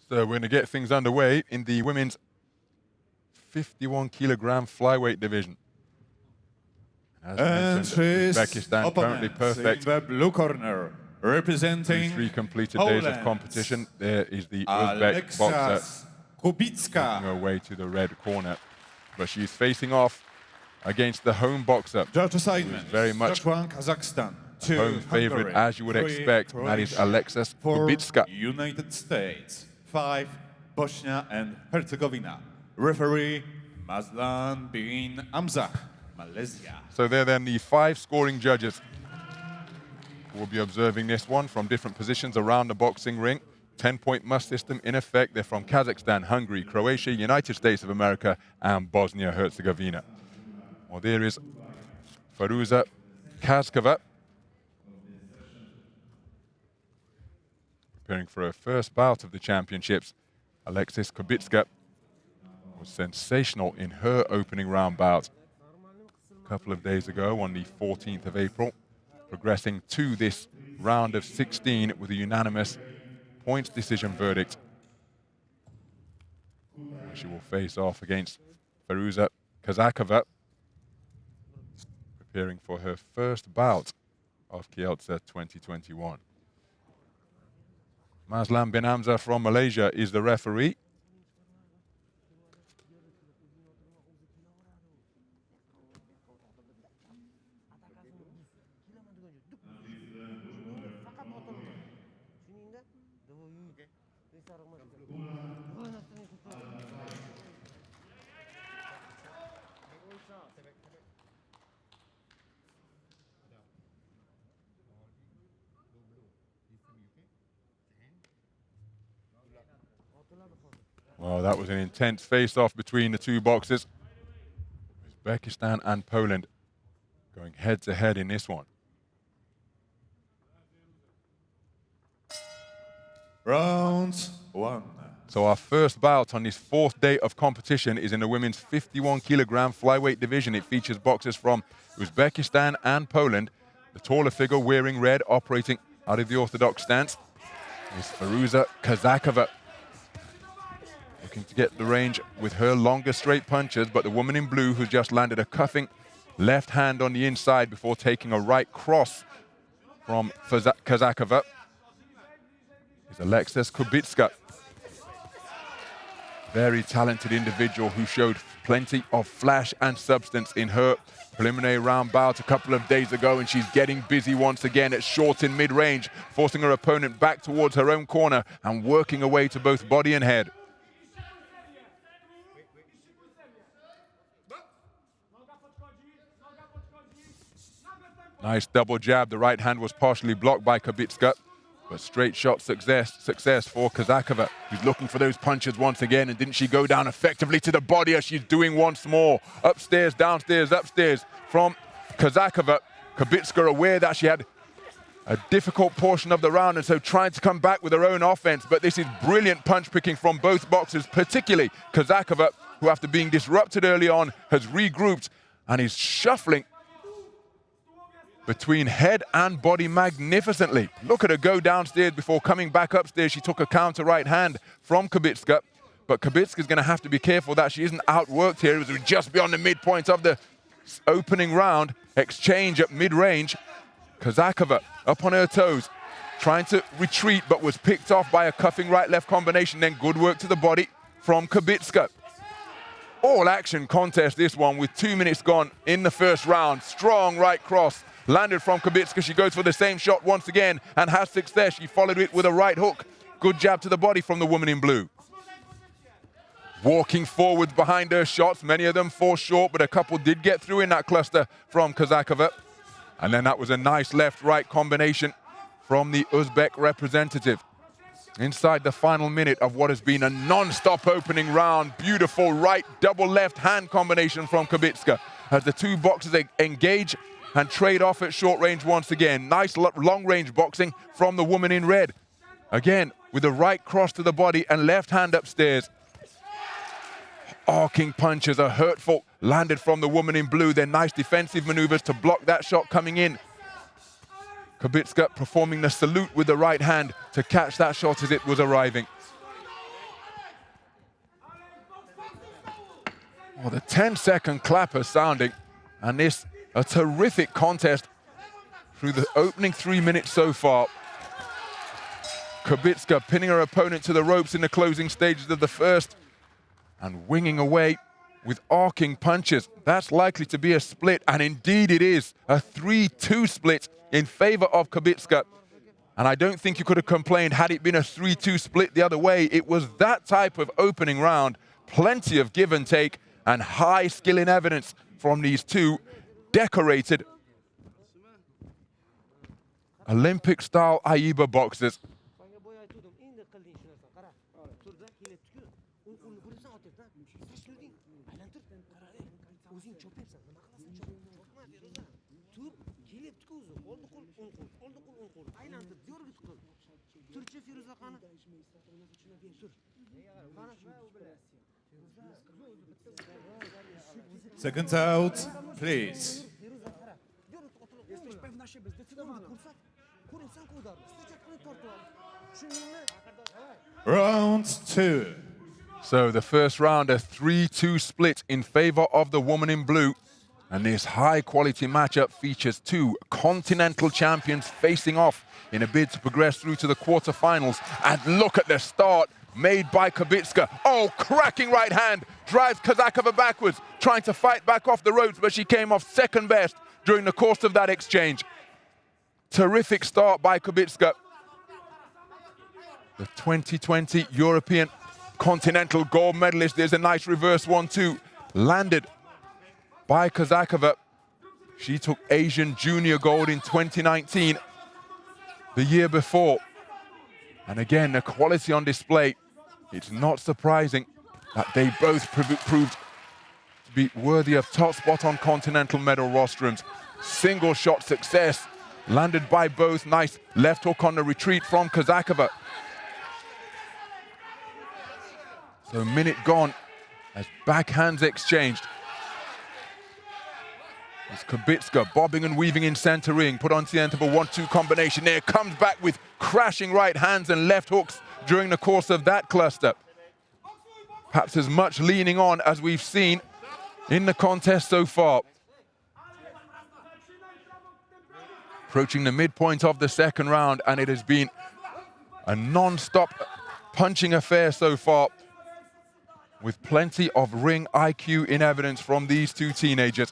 So we're going to get things underway in the women's 51kg flyweight division. As mentioned, Uzbekistan currently perfect. In the blue corner, representing three completed Poland, days of competition. There is the Uzbek boxer KUBICKA. making her way to the red corner. But she's facing off against the home boxer. Judge assignment, Very much Kazakhstan. home favorite, as you would expect, and that is Alexis KUBICKA. United States, 5, Bosnia and Herzegovina. Referee, Mazlan bin Amzah, Malaysia. So they're then the 5 scoring judges who will be observing this one from different positions around the boxing ring. 10-point must system in effect. They're from Kazakhstan, Hungary, Croatia, United States of America, and Bosnia-Herzegovina. Well, there is Feruza KAZAKOVA, preparing for her first bout of the championships. Alexis KUBICKA was sensational in her opening round bout a couple of days ago on the 14th of April, progressing to this round of 16 with a unanimous points decision verdict. She will face off against Feruza KAZAKOVA, preparing for her first bout of Kielce 2021. Mazlan bin Amzah from Malaysia is the referee. Well, that was an intense face-off between the two boxers. Uzbekistan and Poland going head-to-head in this one. Round 1. So our first bout on this 4th day of competition is in the women's 51kg flyweight division. It features boxers from Uzbekistan and Poland. The taller figure wearing red, operating out of the orthodox stance, is Feruza KAZAKOVA. Looking to get the range with her longer straight punches, but the woman in blue, who's just landed a cuffing left hand on the inside before taking a right cross from KAZAKOVA, is Alexis KUBICKA. Very talented individual who showed plenty of flash and substance in her preliminary round bout a couple of days ago, and she's getting busy once again at short and mid-range, forcing her opponent back towards her own corner and working her way to both body and head. Nice double jab. The right hand was partially blocked by KUBICKA, but straight shot success for KAZAKOVA, who's looking for those punches once again. And didn't she go down effectively to the body, as she's doing once more? Upstairs, downstairs, upstairs from KAZAKOVA. KUBICKA aware that she had a difficult portion of the round, and so trying to come back with her own offense. But this is brilliant punch picking from both boxers, particularly KAZAKOVA, who after being disrupted early on has regrouped and is shuffling between head and body magnificently. Look at her go downstairs before coming back upstairs. She took a counter right hand from KUBICKA, but KUBICKA is going to have to be careful that she isn't outworked here. It was just beyond the midpoint of the opening round. Exchange at mid-range. KAZAKOVA up on her toes, trying to retreat, but was picked off by a cuffing right-left combination. Then good work to the body from KUBICKA. All action contest, this one, with 2 minutes gone in the first round. Strong right cross landed from KUBICKA. She goes for the same shot once again and has success. She followed it with a right hook. Good jab to the body from the woman in blue. Walking forwards behind her shots, many of them fall short, but a couple did get through in that cluster from KAZAKOVA. And then that was a nice left-right combination from the Uzbek representative. Inside the final minute of what has been a non-stop opening round, beautiful right double left hand combination from KUBICKA as the two boxers engage and trade off at short range once again. Nice long range boxing from the woman in red. Again, with a right cross to the body and left hand upstairs. Arcing punches are hurtful, landed from the woman in blue. Then nice defensive maneuvers to block that shot coming in. KUBICKA performing the salute with the right hand to catch that shot as it was arriving. Well, the 10-second clapper sounding, and this a terrific contest through the opening 3 minutes so far. KUBICKA pinning her opponent to the ropes in the closing stages of the first and winging away with arcing punches. That's likely to be a split, and indeed it is, a 3-2 split in favor of KUBICKA. And I don't think you could have complained had it been a 3-2 split the other way. It was that type of opening round, plenty of give and take, and high skill in evidence from these two decorated Olympic-style AIBA boxers. Seconds out, please. Round 2. So the first round, a 3-2 split in favor of the woman in blue. And this high-quality matchup features two continental champions facing off in a bid to progress through to the quarterfinals. And look at the start made by KUBICKA. Oh, cracking right hand, drives KAZAKOVA backwards, trying to fight back off the ropes, but she came off second best during the course of that exchange. Terrific start by KUBICKA. The 2020 European Continental gold medalist. There's a nice reverse 1-2 landed by KAZAKOVA. She took Asian junior gold in 2019, the year before. And again, the quality on display. It's not surprising that they both proved to be worthy of top spot on continental medal rostrums. Single shot success landed by both. Nice left hook on the retreat from KAZAKOVA. So a minute gone as backhands exchanged. It's KUBICKA bobbing and weaving in center ring, put onto the end of a 1-2 combination there, comes back with crashing right hands and left hooks during the course of that cluster. Perhaps as much leaning on as we've seen in the contest so far. Approaching the midpoint of the second round, and it has been a non-stop punching affair so far, with plenty of ring IQ in evidence from these two teenagers.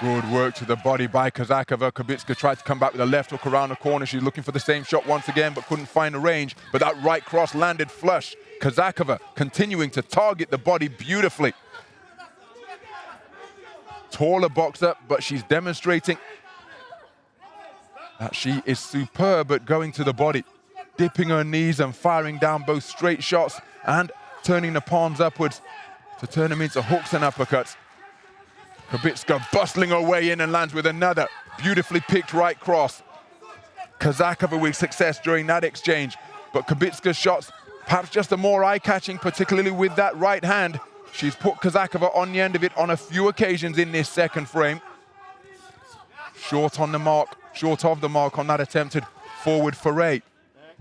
Good work to the body by KAZAKOVA. KUBICKA tried to come back with a left hook around the corner. She's looking for the same shot once again, but couldn't find the range. But that right cross landed flush. KAZAKOVA continuing to target the body beautifully. Taller boxer, but she's demonstrating that she is superb at going to the body, dipping her knees and firing down both straight shots and turning the palms upwards to turn them into hooks and uppercuts. KUBICKA bustling her way in and lands with another beautifully picked right cross. KAZAKOVA with success during that exchange, but KUBICKA's shots perhaps just a more eye-catching, particularly with that right hand. She's put KAZAKOVA on the end of it on a few occasions in this second frame. Short on the mark, short of the mark on that attempted forward foray.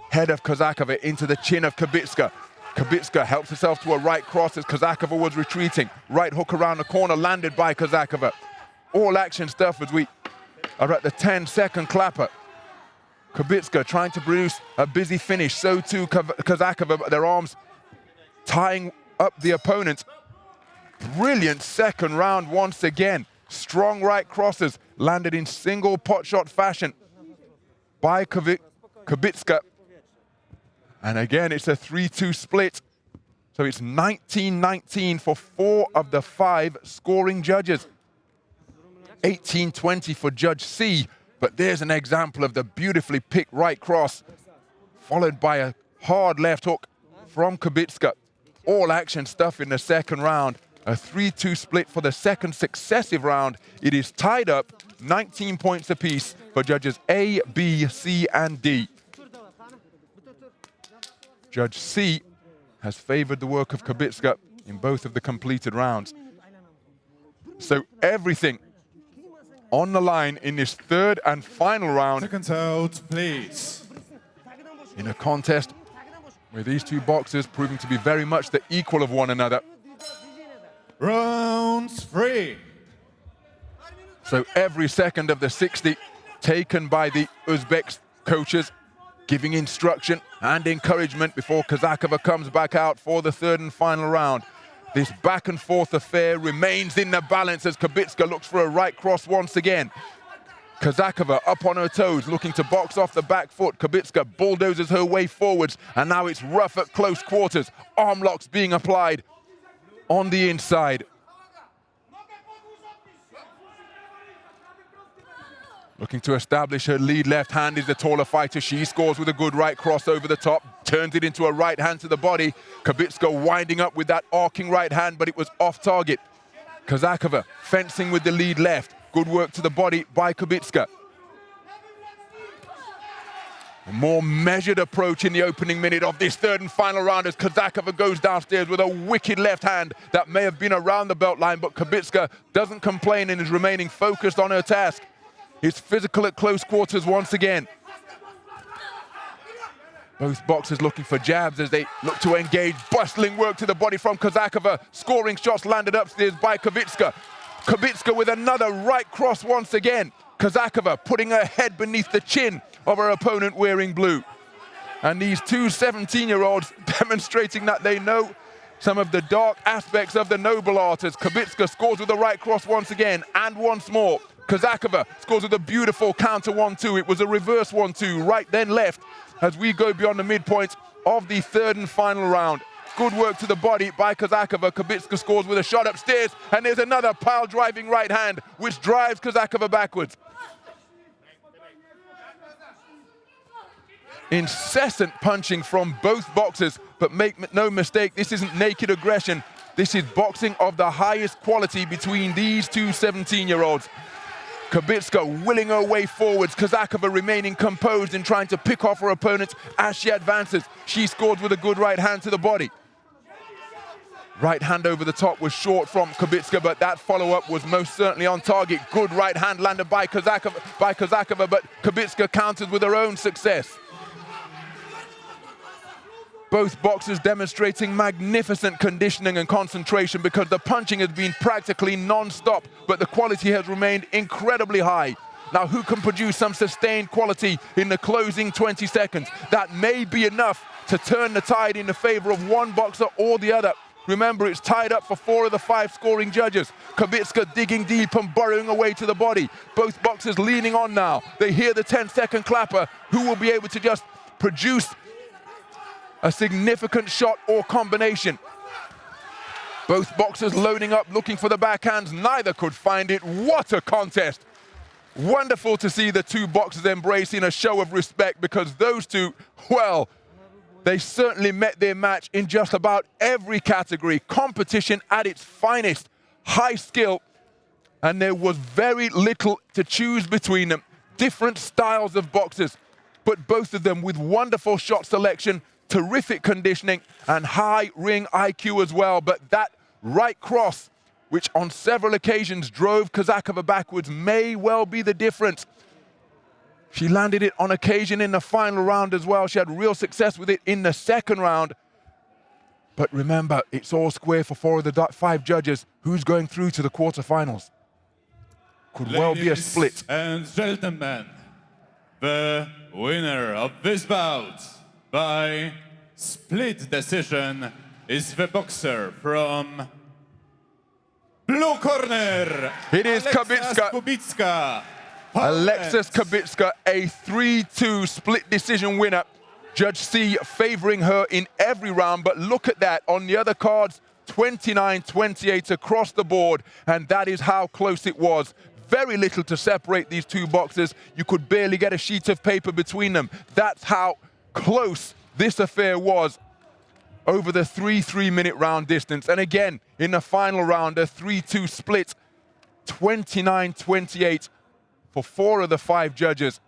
Head of KAZAKOVA into the chin of KUBICKA. KUBICKA helps herself to a right cross as KAZAKOVA was retreating. Right hook around the corner landed by KAZAKOVA. All action stuff as we are at the 10-second clapper. KUBICKA trying to produce a busy finish. So too KAZAKOVA, but their arms tying up the opponent. Brilliant second round once again. Strong right crosses landed in single pot shot fashion by KUBICKA. And again, it's a 3-2 split. So it's 19-19 for 4 of the 5 scoring judges. 18-20 for Judge C. But there's an example of the beautifully picked right cross, followed by a hard left hook from KUBICKA. All action stuff in the second round. A 3-2 split for the second successive round. It is tied up 19 points apiece for judges A, B, C, and D. Judge C has favored the work of KUBICKA in both of the completed rounds. So everything on the line in this third and final round. Seconds out, please. In a contest with these two boxers proving to be very much the equal of one another. Round 3. So every second of the 60 taken by the Uzbek coaches, giving instruction and encouragement before KAZAKOVA comes back out for the third and final round. This back and forth affair remains in the balance as KUBICKA looks for a right cross once again. KAZAKOVA up on her toes, looking to box off the back foot. KUBICKA bulldozes her way forwards, and now it's rough at close quarters. Arm locks being applied on the inside. Looking to establish her lead. Left hand is the taller fighter. She scores with a good right cross over the top, turns it into a right hand to the body. KUBICKA winding up with that arcing right hand, but it was off target. KAZAKOVA fencing with the lead left. Good work to the body by KUBICKA. A more measured approach in the opening minute of this third and final round as KAZAKOVA goes downstairs with a wicked left hand that may have been around the belt line, but KUBICKA doesn't complain and is remaining focused on her task. It's physical at close quarters once again. Both boxers looking for jabs as they look to engage. Bustling work to the body from KAZAKOVA. Scoring shots landed upstairs by KUBICKA. KUBICKA with another right cross once again. KAZAKOVA putting her head beneath the chin of her opponent wearing blue. And these two 17-year-olds demonstrating that they know some of the dark aspects of the noble art as KUBICKA scores with a right cross once again and once more. KAZAKOVA scores with a beautiful counter 1-2. It was a reverse 1-2, right then left, as we go beyond the midpoint of the third and final round. Good work to the body by KAZAKOVA. KUBICKA scores with a shot upstairs, and there's another pile-driving right hand, which drives KAZAKOVA backwards. Incessant punching from both boxers, but make no mistake, this isn't naked aggression. This is boxing of the highest quality between these two 17-year-olds. KUBICKA willing her way forwards, KAZAKOVA remaining composed and trying to pick off her opponent as she advances. She scored with a good right hand to the body. Right hand over the top was short from KUBICKA, but that follow-up was most certainly on target. Good right hand landed by KAZAKOVA, but KUBICKA countered with her own success. Both boxers demonstrating magnificent conditioning and concentration because the punching has been practically non-stop, but the quality has remained incredibly high. Now, who can produce some sustained quality in the closing 20 seconds? That may be enough to turn the tide in the favor of one boxer or the other. Remember, it's tied up for 4 of the 5 scoring judges. KUBICKA digging deep and burrowing away to the body. Both boxers leaning on now. They hear the 10-second clapper. Who will be able to just produce a significant shot or combination? Both boxers loading up, looking for the backhands. Neither could find it. What a contest. Wonderful to see the two boxers embracing a show of respect because those two, well, they certainly met their match in just about every category. Competition at its finest, high skill, and there was very little to choose between them. Different styles of boxers, but both of them with wonderful shot selection, terrific conditioning, and high ring IQ as well. But that right cross, which on several occasions drove KAZAKOVA backwards, may well be the difference. She landed it on occasion in the final round as well. She had real success with it in the second round. But remember, it's all square for 4 of the 5 judges. Who's going through to the quarterfinals? Could well be a split. And gentlemen, the winner of this bout by split decision is the boxer from blue corner. It is KUBICKA. Alexis KUBICKA, a 3-2 split decision winner. Judge C favoring her in every round, but look at that. On the other cards, 29-28 across the board, and that is how close it was. Very little to separate these two boxers. You could barely get a sheet of paper between them. That's how close this affair was over the 3-3-minute round distance. And again, in the final round, a 3-2 split, 29-28 for 4 of the 5 judges.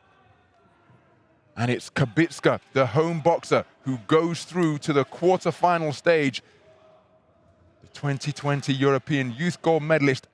And it's KUBICKA, the home boxer, who goes through to the quarterfinal stage. The 2020 European Youth Gold medalist